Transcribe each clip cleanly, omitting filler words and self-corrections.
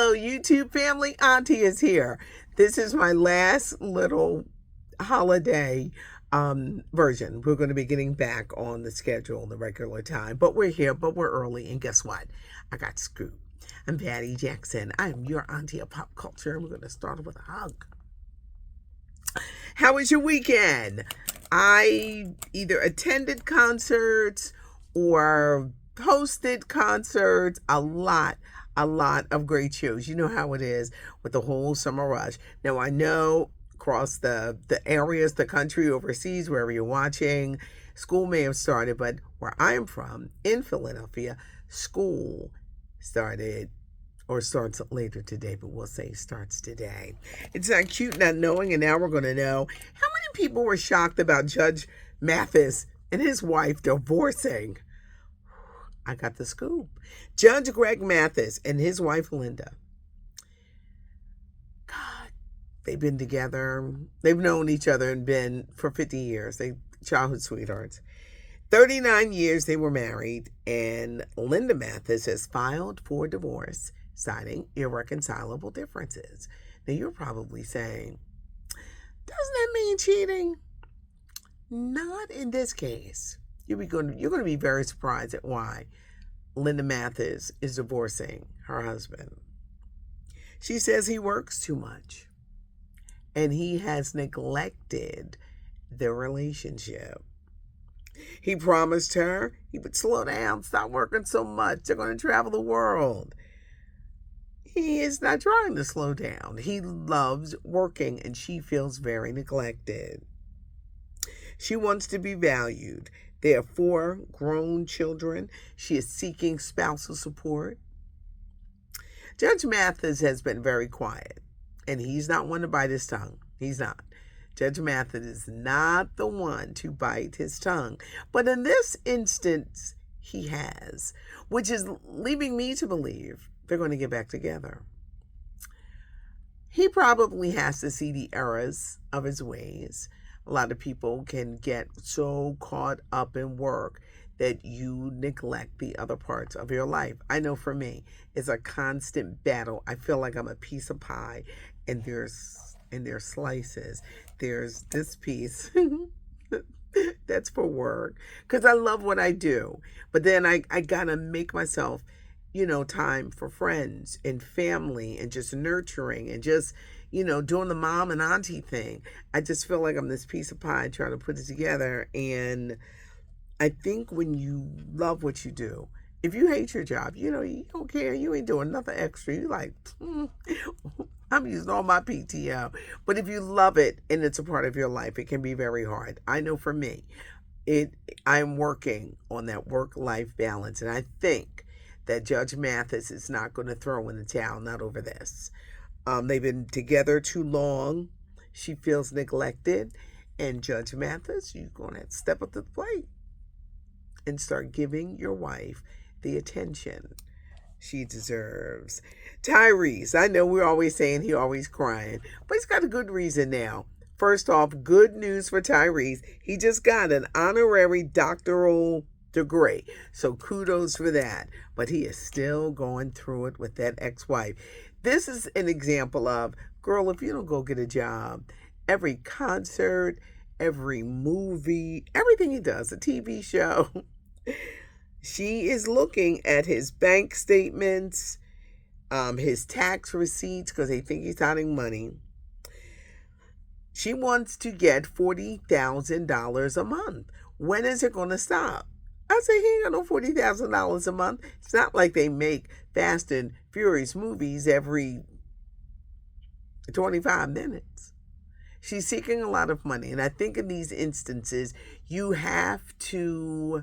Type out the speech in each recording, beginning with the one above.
Hello, YouTube family. Auntie is here. This is my last little holiday version. We're going to be getting back on the schedule, the regular time. But we're here, but we're early. And guess what? I got Scoop. I'm Patty Jackson. I am your auntie of pop culture. And we're going to start with a hug. How was your weekend? I either attended concerts or hosted concerts. A lot of great shows. You know how it is with the whole summer rush. Now I know across the areas, the country, overseas, wherever you're watching, school may have started, but where I'm from, in Philadelphia, school started or starts later today, but we'll say starts today. It's not cute not knowing, and now we're going to know. How many people were shocked about Judge Mathis and his wife divorcing? I got the scoop. Judge Greg Mathis and his wife Linda. God, they've been together. They've known each other and been for 50 years. They childhood sweethearts. 39 years they were married, and Linda Mathis has filed for divorce, citing irreconcilable differences. Now you're probably saying, doesn't that mean cheating? Not in this case. You're going to be very surprised at why Linda Mathis is divorcing her husband. She says he works too much and he has neglected their relationship. He promised her he would slow down, stop working so much. They're going to travel the world. He is not trying to slow down. He loves working and she feels very neglected. She wants to be valued. They have 4 grown children. She is seeking spousal support. Judge Mathis has been very quiet, and he's not one to bite his tongue. He's not. Judge Mathis is not the one to bite his tongue. But in this instance, he has, which is leaving me to believe they're going to get back together. He probably has to see the errors of his ways. A lot of people can get so caught up in work that you neglect the other parts of your life. I know for me, it's a constant battle. I feel like I'm a piece of pie, and there's slices. There's this piece that's for work because I love what I do. But then I gotta make myself, time for friends and family and just nurturing and just, doing the mom and auntie thing. I just feel like I'm this piece of pie trying to put it together. And I think when you love what you do, if you hate your job, you don't care. You ain't doing nothing extra. You like, I'm using all my PTO. But if you love it and it's a part of your life, it can be very hard. I know for me, I'm working on that work-life balance. And I think that Judge Mathis is not going to throw in the towel, not over this. They've been together too long. She feels neglected. And Judge Mathis, you're going to have to step up to the plate and start giving your wife the attention she deserves. Tyrese, I know we're always saying he always crying, but he's got a good reason now. First off, good news for Tyrese. He just got an honorary doctoral degree. So kudos for that. But he is still going through it with that ex-wife. This is an example of, girl, if you don't go get a job, every concert, every movie, everything he does, a TV show, she is looking at his bank statements, his tax receipts, because they think he's hiding money. She wants to get $40,000 a month. When is it going to stop? I say he ain't got no $40,000 a month. It's not like they make Fast and Furious movies every 25 minutes. She's seeking a lot of money. And I think in these instances, you have to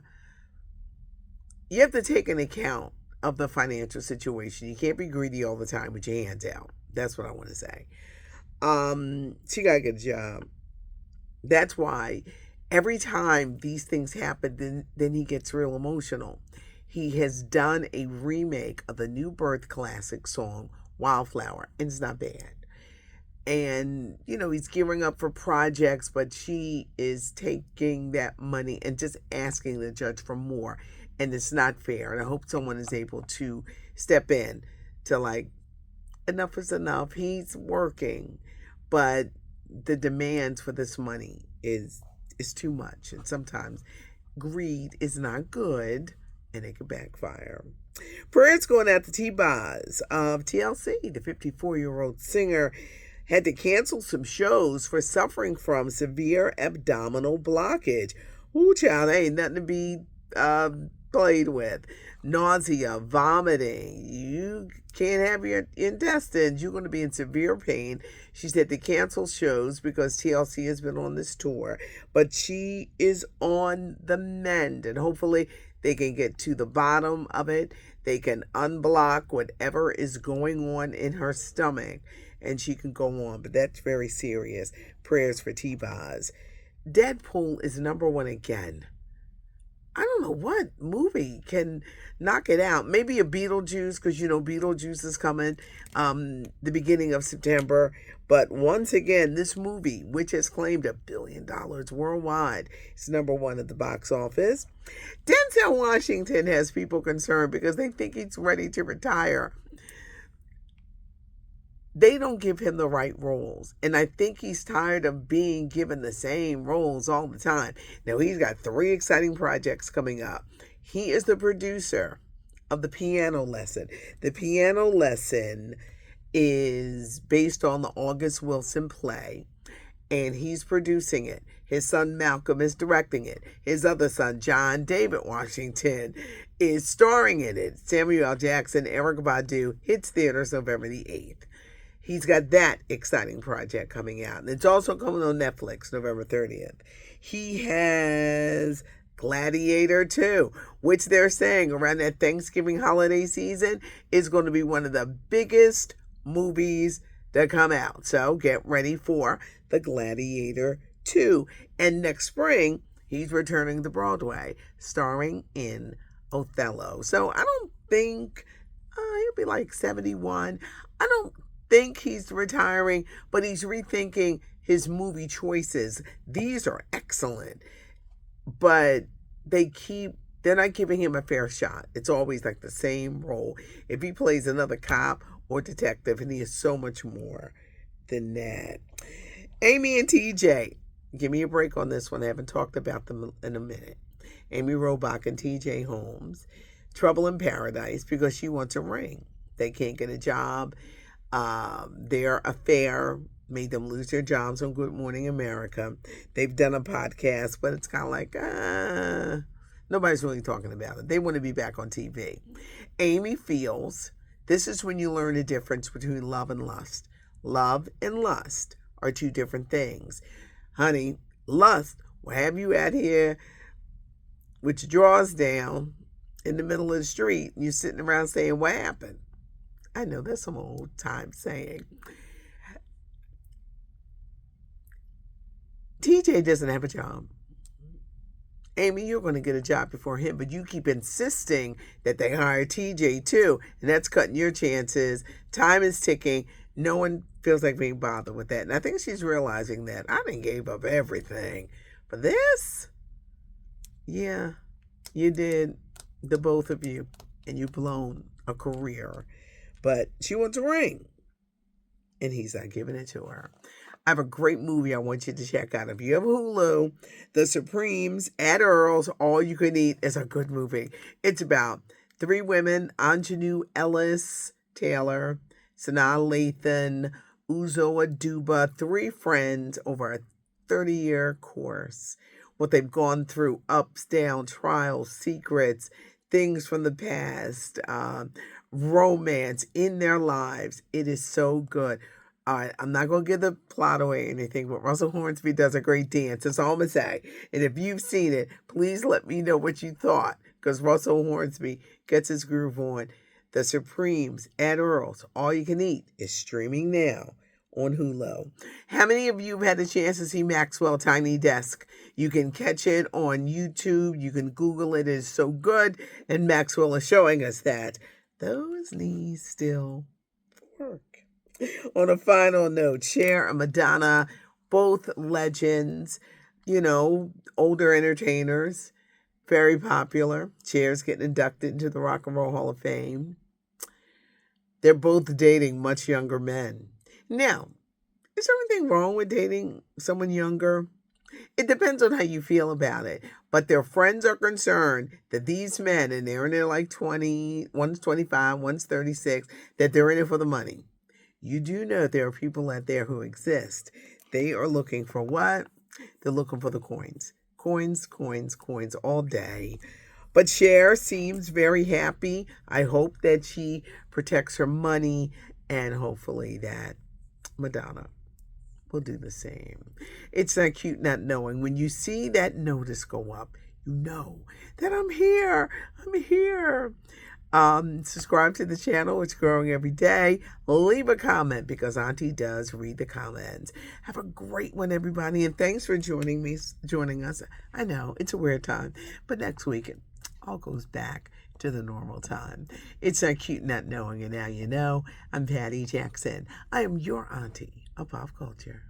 take an account of the financial situation. You can't be greedy all the time with your hands out. That's what I want to say. She got to get a job. That's why every time these things happen, then he gets real emotional. He has done a remake of the New Birth classic song, Wildflower, and it's not bad. And, he's gearing up for projects, but she is taking that money and just asking the judge for more. And it's not fair. And I hope someone is able to step in to enough is enough. He's working, but the demands for this money is too much, and sometimes greed is not good, and it can backfire. Prayers going out to T-Boz of TLC. The 54-year-old singer had to cancel some shows for suffering from severe abdominal blockage. Ooh, child, that ain't nothing to be played with. Nausea, vomiting. You can't have your intestines. You're going to be in severe pain. She said to cancel shows because TLC has been on this tour, but she is on the mend, and hopefully they can get to the bottom of it. They can unblock whatever is going on in her stomach, and she can go on. But that's very serious. Prayers for T-Boz. Deadpool is number one again. I don't know what movie can knock it out. Maybe a Beetlejuice, because Beetlejuice is coming the beginning of September. But once again, this movie, which has claimed $1 billion worldwide, is number one at the box office. Denzel Washington has people concerned because they think he's ready to retire. They don't give him the right roles. And I think he's tired of being given the same roles all the time. Now, he's got 3 exciting projects coming up. He is the producer of The Piano Lesson. The Piano Lesson is based on the August Wilson play, and he's producing it. His son Malcolm is directing it. His other son, John David Washington, is starring in it. Samuel L. Jackson, Erykah Badu, hits theaters November the 8th. He's got that exciting project coming out. And it's also coming on Netflix November 30th. He has Gladiator 2, which they're saying around that Thanksgiving holiday season is going to be one of the biggest movies that come out. So get ready for the Gladiator 2. And next spring, he's returning to Broadway, starring in Othello. So I don't think he'll be like 71. I don't think he's retiring, but he's rethinking his movie choices. These are excellent, but they're not giving him a fair shot. It's always like the same role. If he plays another cop or detective, and he is so much more than that. Amy and TJ, give me a break on this one. I haven't talked about them in a minute. Amy Robach and TJ Holmes, trouble in paradise because she wants a ring. They can't get a job. Their affair made them lose their jobs on Good Morning America. They've done a podcast, but it's kind of like, nobody's really talking about it. They want to be back on TV. Amy feels this is when you learn the difference between love and lust. Love and lust are 2 different things. Honey, lust will have you out here with your drawers down in the middle of the street, and you're sitting around saying, what happened? I know that's some old time saying. TJ doesn't have a job. Amy, you're going to get a job before him, but you keep insisting that they hire TJ too, and that's cutting your chances. Time is ticking. No one feels like being bothered with that. And I think she's realizing that I done gave up everything for this. Yeah, you did, the both of you, and you've blown a career. But she wants a ring, and he's not giving it to her. I have a great movie I want you to check out. If you have Hulu, The Supremes at Earl's All You Can Eat is a good movie. It's about 3 women, Anjanou Ellis Taylor, Sanaa Lathan, Uzo Aduba, 3 friends over a 30-year course. What they've gone through, ups, downs, trials, secrets, things from the past, romance in their lives. It is so good. All right, I'm not going to give the plot away or anything, but Russell Hornsby does a great dance. That's all I'm going to say. And if you've seen it, please let me know what you thought, because Russell Hornsby gets his groove on. The Supremes at Earl's All You Can Eat is streaming now on Hulu. How many of you have had a chance to see Maxwell Tiny Desk? You can catch it on YouTube. You can Google it. It is so good. And Maxwell is showing us that those knees still work. On a final note, Cher and Madonna, both legends, older entertainers, very popular. Cher's getting inducted into the Rock and Roll Hall of Fame. They're both dating much younger men. Now, is there anything wrong with dating someone younger? It depends on how you feel about it. But their friends are concerned that these men, and they're in their like 20, one's 25, one's 36, that they're in it for the money. You do know there are people out there who exist. They are looking for what? They're looking for the coins. Coins, coins, coins all day. But Cher seems very happy. I hope that she protects her money, and hopefully that Madonna will do the same. It's not cute not knowing. When you see that notice go up, you know that I'm here. I'm here. Subscribe to the channel. It's growing every day. Leave a comment because Auntie does read the comments. Have a great one, everybody, and thanks for joining us. I know it's a weird time, but next week it all goes back to the normal time. It's not cute not knowing, and now you know. I'm Patty Jackson. I am your auntie of pop culture.